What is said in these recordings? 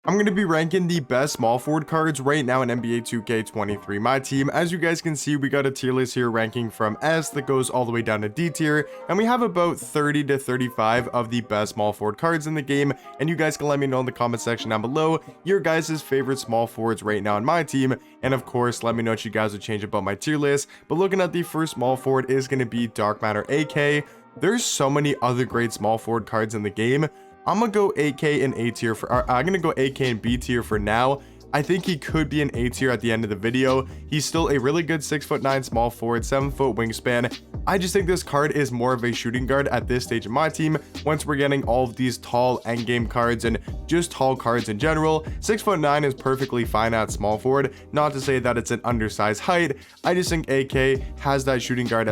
I'm going to be ranking the best small forward cards right now in NBA 2K23 My Team. As you guys can see, we got a tier list here ranking from S that goes all the way down to D tier, and we have about 30 to 35 of the best small forward cards in the game, and you guys can let me know in the comment section down below your guys' favorite small forwards right now in my team, and of course let me know what you guys would change about my tier list. But looking at the first small forward is going to be Dark Matter AK. There's so many other great small forward cards in the game. I'm gonna go AK and A tier for, I'm gonna go AK and B tier for now. I think he could be an A tier at the end of the video. He's still a really good 6'9" small forward, 7-foot wingspan. I just think this card is more of a shooting guard at this stage of my team. Once we're getting all of these tall endgame cards and just tall cards in general, 6'9" is perfectly fine at small forward. Not to say that it's an undersized height. I just think AK has that shooting guard,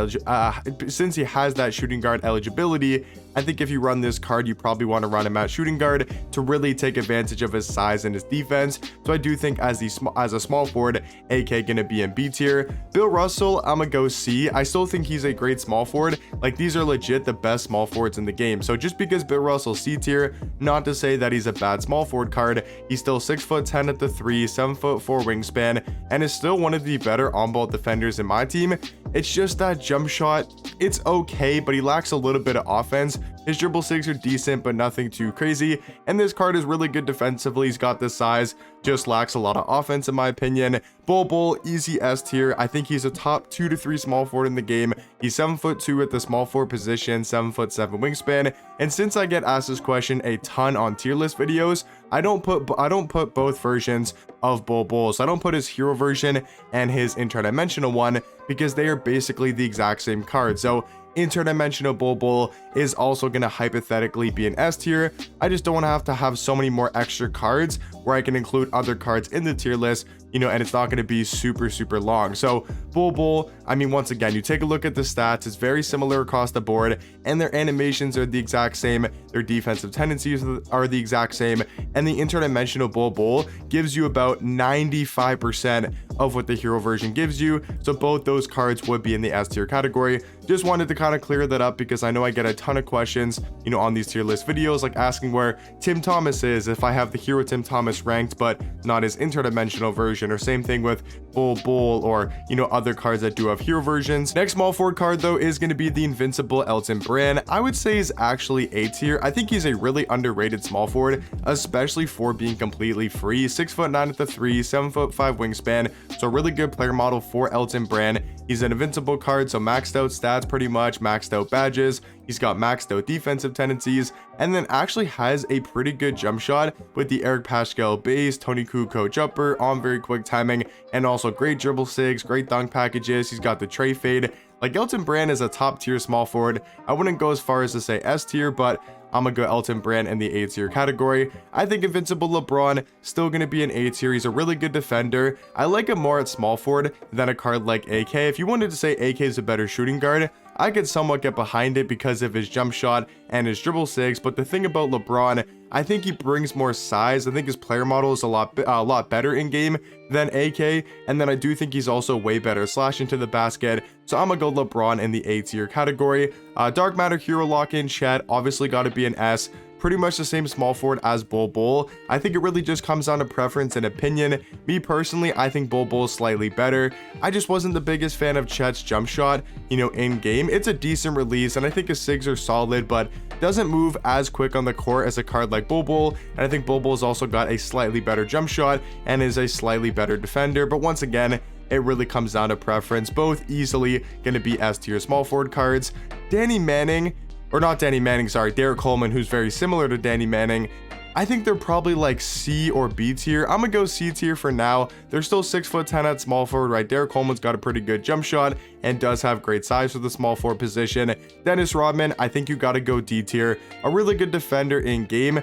since he has that shooting guard eligibility, I think if you run this card, you probably want to run him at shooting guard to really take advantage of his size and his defense. So I do think as a small forward, AK gonna be in B tier. Bill Russell, I'm gonna go C. I still think he's a great small forward. Like, these are legit the best small forwards in the game. So just because Bill Russell C tier, not to say that he's a bad small forward card. He's still 6'10" at the 3, 7'4" wingspan, and is still one of the better on-ball defenders in my team. It's just that jump shot, it's okay, but he lacks a little bit of offense. His dribble sigs are decent, but nothing too crazy. And this card is really good defensively. He's got the size, just lacks a lot of offense in my opinion. Bull, easy S tier. I think he's a top 2 to 3 small forward in the game. He's 7'2" at the small forward position, 7'7" wingspan. And since I get asked this question a ton on tier list videos, I don't put both versions of Bull. So I don't put his hero version and his interdimensional one because they are basically the exact same card. So interdimensional Bull is also going to hypothetically be an S tier. I just don't want to have so many more extra cards where I can include other cards in the tier list, you know, and it's not going to be super long. So Bull, I mean, once again, you take a look at the stats, it's very similar across the board, and their animations are the exact same, their defensive tendencies are the exact same, and the interdimensional Bull gives you about 95% of what the hero version gives you. So both those cards would be in the S tier category. Just wanted to kind of clear that up because I know I get a ton of questions, you know, on these tier list videos, like asking where Tim Thomas is, if I have the hero Tim Thomas ranked but not his interdimensional version, or same thing with Bull, or, you know, other cards that do have hero versions. Next small forward card though is going to be the invincible Elton Brand. I would say is actually A tier. I think he's a really underrated small forward, especially for being completely free. 6'9" at the 3, 7'5" wingspan, so a really good player model for Elton Brand. He's an invincible card, so maxed out stats pretty much, maxed out badges. He's got maxed out defensive tendencies, and then actually has a pretty good jump shot with the Eric Paschal base, Tony Kukoc jumper on very quick timing, and also great dribble sigs, great dunk packages. He's got the tray fade. Like, Elton Brand is a top tier small forward. I wouldn't go as far as to say S tier, but I'm gonna go Elton Brand in the A tier category. I think invincible LeBron still gonna be an A tier. He's a really good defender. I like him more at small forward than a card like AK. If you wanted to say AK is a better shooting guard, I could somewhat get behind it because of his jump shot and his dribble sigs. But the thing about LeBron, I think he brings more size. I think his player model is a lot better in game than AK, and then I do think he's also way better slashing to the basket. So I'm gonna go LeBron in the A tier category. Dark Matter hero lock-in Chet, obviously got to be an S. Pretty much the same small forward as Bull. I think it really just comes down to preference and opinion. Me personally, I think Bull is slightly better. I just wasn't the biggest fan of Chet's jump shot, you know, in game. It's a decent release, and I think his sigs are solid, but doesn't move as quick on the court as a card like Bull. And I think Bull's also got a slightly better jump shot and is a slightly better defender. But once again, it really comes down to preference. Both easily going to be S tier small forward cards. Danny Manning, or not Danny Manning, sorry, Derek Coleman, who's very similar to Danny Manning. I think they're probably like C or B tier. I'm gonna go C tier for now. They're still 6'10" at small forward, right? Derek Coleman's got a pretty good jump shot and does have great size for the small forward position. Dennis Rodman, I think you gotta go D tier. A really good defender in game.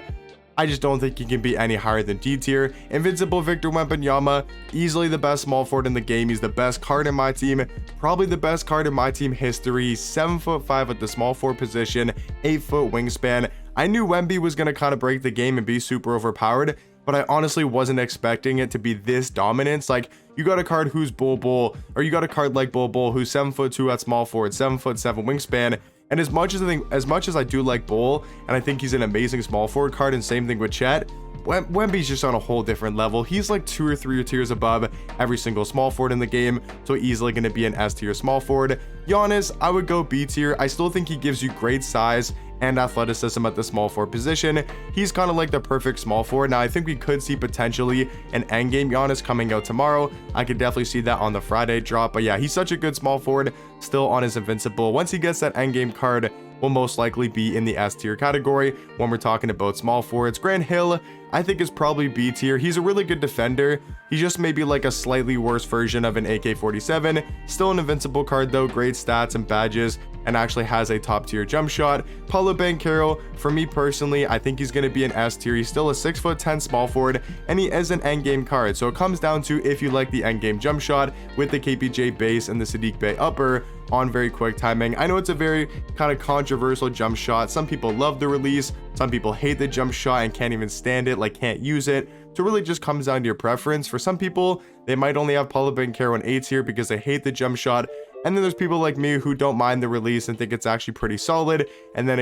I just don't think he can be any higher than D tier. Invincible Victor Wembanyama, easily the best small forward in the game. He's the best card in my team, probably the best card in my team history. 7'5" at the small forward position, 8-foot wingspan. I knew Wemby was going to kind of break the game and be super overpowered, but I honestly wasn't expecting it to be this dominant. Like, you got a card who's Bull, or you got a card like Bull who's 7'2" at small forward, 7'7" wingspan, And as much as I do like Bull, and I think he's an amazing small forward card, and same thing with Chet, Wemby's just on a whole different level. He's like 2 or 3 tiers above every single small forward in the game, so easily going to be an S tier small forward. Giannis, I would go B tier. I still think he gives you great size and athleticism at the small forward position. He's kind of like the perfect small forward. Now I think we could see potentially an endgame Giannis coming out tomorrow. I could definitely see that on the Friday drop, but yeah, he's such a good small forward, still on his invincible. Once he gets that endgame card, will most likely be in the S tier category when we're talking about small forwards. Grant Hill, I think, is probably B tier. He's a really good defender. He just may be like a slightly worse version of an AK-47. Still an invincible card though, great stats and badges, and actually has a top tier jump shot. Paulo Banchero, for me personally, I think he's going to be an S tier. He's still a 6'10" small forward, and he is an endgame card. So it comes down to if you like the endgame jump shot with the KPJ base and the Sadiq Bey upper on very quick timing. I know it's a very kind of controversial jump shot. Some people love the release, some people hate the jump shot and can't even stand it, like can't use it. So it really just comes down to your preference. For some people, they might only have Paulo Banchero in A tier because they hate the jump shot. And then there's people like me who don't mind the release and think it's actually pretty solid, and then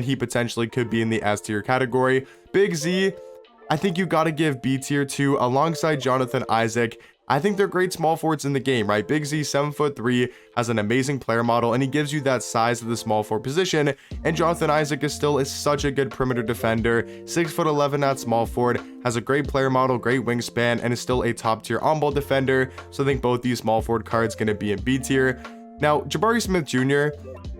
he potentially could be in the S tier category. Big Z, I think you got to give B tier to, alongside Jonathan Isaac. I think they're great small forwards in the game, right? Big Z, 7'3", has an amazing player model, and he gives you that size of the small forward position. And Jonathan Isaac is such a good perimeter defender, 6'11" at small forward, has a great player model, great wingspan, and is still a top tier on-ball defender. So I think both these small forward cards going to be in B tier. Now, Jabari Smith Jr.,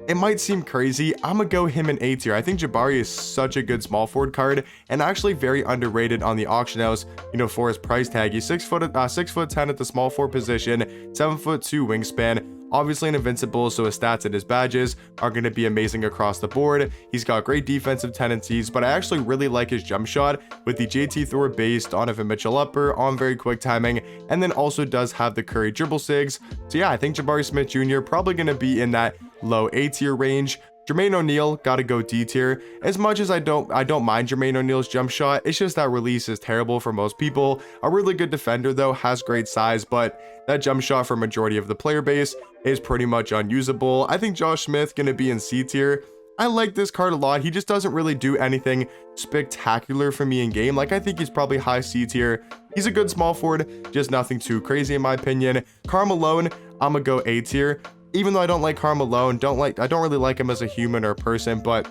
it might seem crazy, I'm gonna go him in A tier. I think Jabari is such a good small forward card, and actually very underrated on the auction house, for his price tag. He's 6'10" at the small forward position, 7'2" wingspan. Obviously an invincible, so his stats and his badges are going to be amazing across the board. He's got great defensive tendencies, but I actually really like his jump shot with the JT Thor based Donovan Mitchell upper on very quick timing, and then also does have the Curry dribble sigs. So yeah, I think Jabari Smith Jr. probably going to be in that low A tier range. Jermaine O'Neal, gotta go D tier. As much as I don't mind Jermaine O'Neal's jump shot, it's just that release is terrible for most people. A really good defender though, has great size, but that jump shot for majority of the player base is pretty much unusable. I think Josh Smith gonna be in C tier. I like this card a lot. He just doesn't really do anything spectacular for me in game. Like, I think he's probably high C tier. He's a good small forward, just nothing too crazy in my opinion. Karl Malone, I'm gonna go A tier. Even though I don't like Karl Malone, I don't really like him as a human or a person, but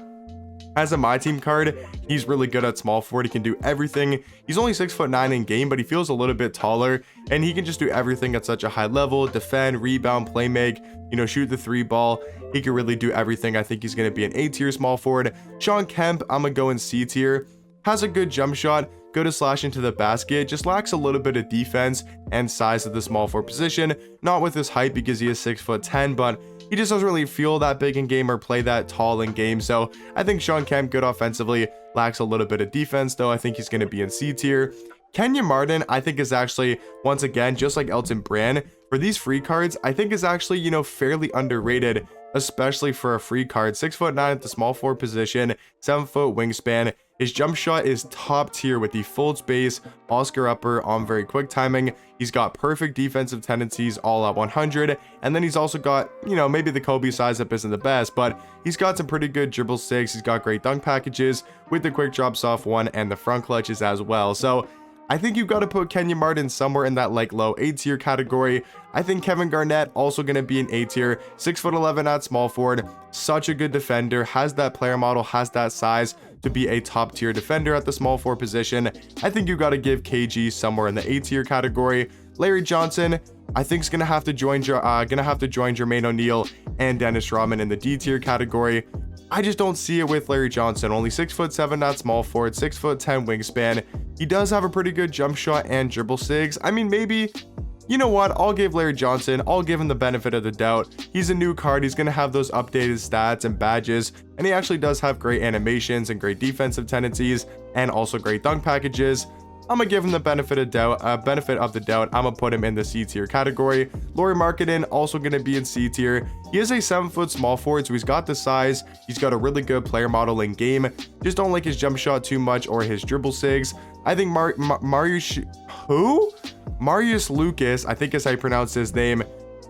as a Myteam card, he's really good at small forward. He can do everything. He's only 6'9" in game, but he feels a little bit taller, and he can just do everything at such a high level: defend, rebound, play make, shoot the 3 ball. He can really do everything. I think he's going to be an A tier small forward. Sean Kemp, I'm gonna go in C tier. Has a good jump shot, good to slash into the basket, just lacks a little bit of defense and size of the small forward position. Not with his height because he is 6'10", but he just doesn't really feel that big in game or play that tall in game. So I think Sean Kemp, good offensively, lacks a little bit of defense though. I think he's going to be in C tier. Kenyon Martin, I think, is actually, once again, just like Elton Brand, for these free cards, I think is actually, fairly underrated, especially for a free card. 6'9" at the small forward position, 7-foot wingspan. His jump shot is top tier with the full space, Oscar upper on very quick timing. He's got perfect defensive tendencies all at 100. And then he's also got, maybe the Kobe size up isn't the best, but he's got some pretty good dribble sigs. He's got great dunk packages with the quick drop soft one and the front clutches as well. So I think you've got to put Kenyon Martin somewhere in that low A tier category. I think Kevin Garnett also going to be an A tier, 6'11" at small forward, such a good defender, has that player model, has that size to be a top tier defender at the small forward position. I think you got to give KG somewhere in the A tier category. Larry Johnson, I think is gonna have to join Jermaine O'Neal and Dennis Rodman in the D tier category. I just don't see it with Larry Johnson. Only 6'7" at small forward, 6'10" wingspan. He does have a pretty good jump shot and dribble sigs. I mean, maybe, you know what? I'll give Larry Johnson, I'll give him the benefit of the doubt. He's a new card. He's going to have those updated stats and badges. And he actually does have great animations and great defensive tendencies and also great dunk packages. I'm gonna give him the benefit of the doubt. I'm gonna put him in the C tier category. Lauri Markkanen also gonna be in C tier. He is a 7-foot small forward, so he's got the size. He's got a really good player model in game. Just don't like his jump shot too much or his dribble sigs. I think Marius Lucas, I think is how you pronounce his name.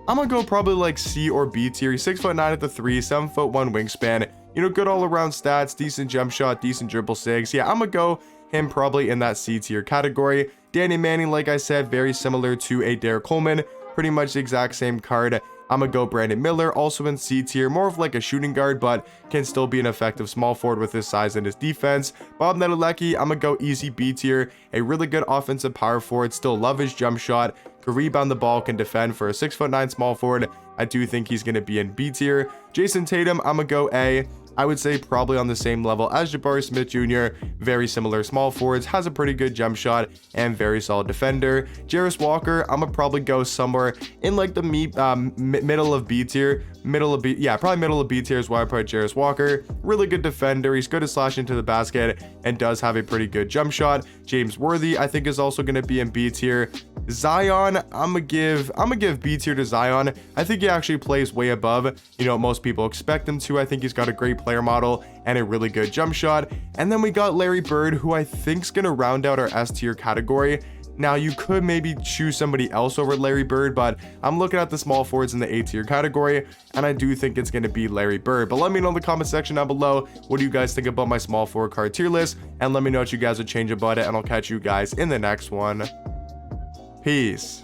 I'm gonna go probably like C or B tier. He's 6'9" at the 3, 7'1" wingspan. You know, good all around stats, decent jump shot, decent dribble sigs. Yeah, I'm gonna go him probably in that C tier category. Danny Manning, like I said, very similar to a Derek Coleman, pretty much the exact same card. I'm gonna go Brandon Miller, also in C tier, more of like a shooting guard, but can still be an effective small forward with his size and his defense. Bob Nedelecki, I'm gonna go easy B tier, a really good offensive power forward, still love his jump shot, can rebound the ball, can defend for a 6'9" small forward. I do think he's gonna be in B tier. Jason Tatum, I'm gonna go A. I would say probably on the same level as Jabari Smith Jr. Very similar small forwards, has a pretty good jump shot and very solid defender. Jarris Walker, I'm gonna probably go somewhere in like the middle of B tier. Probably middle of B tier is why I put Jarris Walker. Really good defender. He's good to slash into the basket and does have a pretty good jump shot. James Worthy, I think, is also going to be in B tier. Zion, I'm gonna give B tier to Zion. I think he actually plays way above, you know, most people expect him to. I think he's got a great player model and a really good jump shot. And then we got Larry Bird, who I think's gonna round out our S tier category. Now, you could maybe choose somebody else over Larry Bird, but I'm looking at the small forwards in the A tier category, and I do think it's going to be Larry Bird. But let me know in the comment section down below, what do you guys think about my small forward card tier list, and let me know what you guys would change about it, and I'll catch you guys in the next one. Peace.